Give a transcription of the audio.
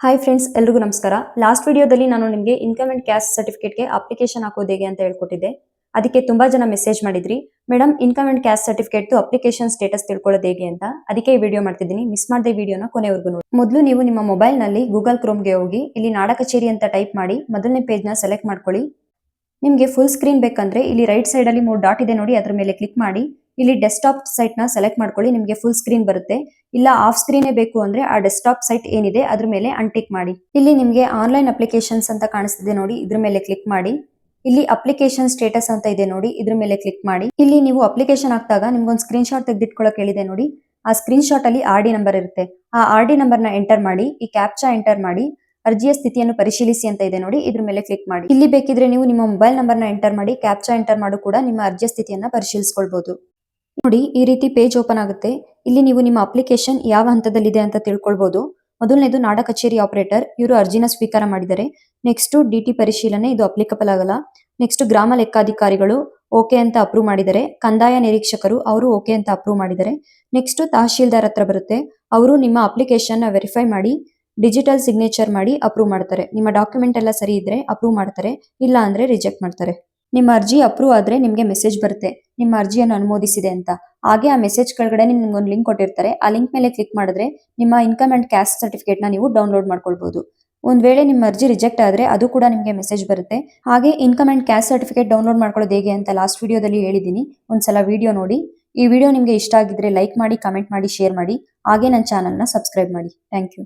Hi friends, ಎಲ್ರಿಗೂ ನಮಸ್ಕಾರ. Last ವಿಡಿಯೋದಲ್ಲಿ ನಾನು ನಿಮಗೆ ಇನ್ಕಮ್ ಅಂಡ್ ಕ್ಯಾಸ್ಟ್ ಸರ್ಟಿಫಿಕೇಟ್ಗೆ ಅಪ್ಲಿಕೇಶನ್ ಹಾಕೋದು ಹೇಗೆ ಅಂತ ಹೇಳ್ಕೊಟ್ಟಿದ್ದೆ. ಅದಕ್ಕೆ ತುಂಬಾ ಜನ ಮೆಸೇಜ್ ಮಾಡಿದ್ರಿ, madam income and caste certificate application status ತಿಳ್ಕೊಳ್ಳೋದು ಹೇಗೆ ಅಂತ. ಅದಕ್ಕೆ ಈ ವಿಡಿಯೋ ಮಾಡ್ತಿದ್ದೀನಿ. ಮಿಸ್ ಮಾಡದೆ ವಿಡಿಯೋನ ಕೊನೆವರೆಗೂ ನೋಡಿ. ಮೊದಲು ನೀವು ನಿಮ್ಮ ಮೊಬೈಲ್ ನಲ್ಲಿ ಗೂಗಲ್ ಕ್ರೋಮ್ಗೆ ಹೋಗಿ ಇಲ್ಲಿ ನಾಡ ಕಚೇರಿ ಅಂತ ಟೈಪ್ ಮಾಡಿ ಮೊದಲನೇ ಪೇಜ್ ನ ಸೆಲೆಕ್ಟ್ ಮಾಡ್ಕೊಳ್ಳಿ. ನಿಮಗೆ ಫುಲ್ ಸ್ಕ್ರೀನ್ ಬೇಕಂದ್ರೆ ಇಲ್ಲಿ ರೈಟ್ ಸೈಡ್ ಅಲ್ಲಿ 3 ಡಾಟ್ ಇದೆ ನೋಡಿ, ಅದ್ರ ಮೇಲೆ ಕ್ಲಿಕ್ ಮಾಡಿ ಇಲ್ಲಿ ಡೆಸ್ಕ್ಟಾಪ್ ಸೈಟ್ ನ ಸೆಲೆಕ್ಟ್ ಮಾಡ್ಕೊಳ್ಳಿ. ನಿಮಗೆ ಫುಲ್ ಸ್ಕ್ರೀನ್ ಬರುತ್ತೆ. ಇಲ್ಲ ಆಫ್ ಸ್ಕ್ರೀನ್ ಬೇಕು ಅಂದ್ರೆ ಆ ಡೆಸ್ಕ್ಟಾಪ್ ಸೈಟ್ ಏನಿದೆ ಅದ್ರ ಮೇಲೆ ಅನ್ಟಿಕ್ ಮಾಡಿ. ಇಲ್ಲಿ ನಿಮಗೆ ಆನ್ಲೈನ್ ಅಪ್ಲಿಕೇಶನ್ಸ್ ಅಂತ ಕಾಣಿಸ್ತಿದೆ ನೋಡಿ, ಇದ್ರ ಮೇಲೆ ಕ್ಲಿಕ್ ಮಾಡಿ. ಇಲ್ಲಿ ಅಪ್ಲಿಕೇಶನ್ ಸ್ಟೇಟಸ್ ಅಂತ ಇದೆ ನೋಡಿ, ಇದ್ರ ಮೇಲೆ ಕ್ಲಿಕ್ ಮಾಡಿ. ಇಲ್ಲಿ ನೀವು ಅಪ್ಲಿಕೇಶನ್ ಹಾಕಿದಾಗ ನಿಮ್ಗೊಂದು ಸ್ಕ್ರೀನ್ ಶಾಟ್ ತೆಗೆದಿಟ್ಕೊಳ್ಳೋಕೆ ಹೇಳಿದೆ ನೋಡಿ. ಆ ಸ್ಕ್ರೀನ್ ಶಾಟ್ ಅಲ್ಲಿ ಆರ್ ಡಿ ನಂಬರ್ ಇರುತ್ತೆ. ಆ ಆರ್ ಡಿ ನಂಬರ್ ನ ಎಂಟರ್ ಮಾಡಿ, ಈ ಕ್ಯಾಪ್ಚಾ ಎಂಟರ್ ಮಾಡಿ, ಅರ್ಜಿಯ ಸ್ಥಿತಿಯನ್ನು ಪರಿಶೀಲಿಸಿ ಅಂತ ಇದೆ ನೋಡಿ, ಇದ್ರ ಮೇಲೆ ಕ್ಲಿಕ್ ಮಾಡಿ. ಇಲ್ಲಿ ಬೇಕಿದ್ರೆ ನೀವು ನಿಮ್ಮ ಮೊಬೈಲ್ ನಂಬರ್ ನ ಎಂಟರ್ ಮಾಡಿ ಕ್ಯಾಪ್ಚಾ ಎಂಟರ್ ಮಾಡಿ ಕೂಡ ನಿಮ್ಮ ಅರ್ಜಿಯ ಸ್ಥಿತಿಯನ್ನ ಪರಿಶೀಲಿಸಿಕೊಳ್ಳಬಹುದು. ನೋಡಿ, ಈ ರೀತಿ ಪೇಜ್ ಓಪನ್ ಆಗುತ್ತೆ. ಇಲ್ಲಿ ನೀವು ನಿಮ್ಮ ಅಪ್ಲಿಕೇಶನ್ ಯಾವ ಹಂತದಲ್ಲಿದೆ ಅಂತ ತಿಳ್ಕೊಳ್ಬಹುದು. ಮೊದಲನೇದು ನಾಡ ಕಚೇರಿ ಆಪರೇಟರ್, ಇವರು ಅರ್ಜಿನ ಸ್ವೀಕಾರ ಮಾಡಿದ್ದಾರೆ. ನೆಕ್ಸ್ಟ್ ಡಿಟಿ ಪರಿಶೀಲನೆ, ಇದು ಅಪ್ಲಿಕಬಲ್ ಆಗಲ್ಲ. ನೆಕ್ಸ್ಟ್ ಗ್ರಾಮ ಲೆಕ್ಕಾಧಿಕಾರಿಗಳು ಓಕೆ ಅಂತ ಅಪ್ರೂವ್ ಮಾಡಿದ್ದಾರೆ. ಕಂದಾಯ ನಿರೀಕ್ಷಕರು ಅವರು ಓಕೆ ಅಂತ ಅಪ್ರೂವ್ ಮಾಡಿದ್ದಾರೆ. ನೆಕ್ಸ್ಟ್ ತಹಶೀಲ್ದಾರ್ ಹತ್ರ ಬರುತ್ತೆ. ಅವರು ನಿಮ್ಮ ಅಪ್ಲಿಕೇಶನ್ ವೆರಿಫೈ ಮಾಡಿ ಡಿಜಿಟಲ್ ಸಿಗ್ನೇಚರ್ ಮಾಡಿ ಅಪ್ರೂವ್ ಮಾಡ್ತಾರೆ. ನಿಮ್ಮ ಡಾಕ್ಯುಮೆಂಟ್ ಎಲ್ಲ ಸರಿ ಇದ್ರೆ ಅಪ್ರೂವ್ ಮಾಡ್ತಾರೆ, ಇಲ್ಲ ಅಂದ್ರೆ ರಿಜೆಕ್ಟ್ ಮಾಡ್ತಾರೆ. ನಿಮ್ಮ ಅರ್ಜಿ ಅಪ್ರೂವ್ ಆದ್ರೆ ನಿಮಗೆ ಮೆಸೇಜ್ ಬರುತ್ತೆ ನಿಮ್ಮ ಅರ್ಜಿಯನ್ನು ಅನುಮೋದಿಸಿದೆ ಅಂತ. ಹಾಗೆ ಆ ಮೆಸೇಜ್ ಕೆಳಗಡೆ ನಿಮ್ಗೆ ಒಂದು ಲಿಂಕ್ ಕೊಟ್ಟಿರ್ತಾರೆ. ಆ ಲಿಂಕ್ ಮೇಲೆ ಕ್ಲಿಕ್ ಮಾಡಿದ್ರೆ ನಿಮ್ಮ ಇನ್ಕಮ್ ಅಂಡ್ ಕ್ಯಾಸ್ಟ್ ಸರ್ಟಿಫಿಕೇಟ್ ನ ನೀವು ಡೌನ್ಲೋಡ್ ಮಾಡ್ಕೊಳ್ಬಹುದು. ಒಂದ್ ವೇಳೆ ನಿಮ್ಮ ಅರ್ಜಿ ರಿಜೆಕ್ಟ್ ಆದ್ರೆ ಅದು ಕೂಡ ನಿಮಗೆ ಮೆಸೇಜ್ ಬರುತ್ತೆ. ಹಾಗೆ income and caste certificate download ಮಾಡ್ಕೊಳ್ಳೋದು ಹೇಗೆ ಅಂತ ಲಾಸ್ಟ್ ವಿಡಿಯೋದಲ್ಲಿ ಹೇಳಿದ್ದೀನಿ. ಒಂದ್ಸಲ ವಿಡಿಯೋ ನೋಡಿ. ಈ ವಿಡಿಯೋ ನಿಮಗೆ ಇಷ್ಟ ಆಗಿದ್ರೆ ಲೈಕ್ ಮಾಡಿ, ಕಮೆಂಟ್ ಮಾಡಿ, ಶೇರ್ ಮಾಡಿ. ಹಾಗೆ ನನ್ನ ಚಾನಲ್ ನ ಸಬ್ಸ್ಕ್ರೈಬ್ ಮಾಡಿ. Thank you.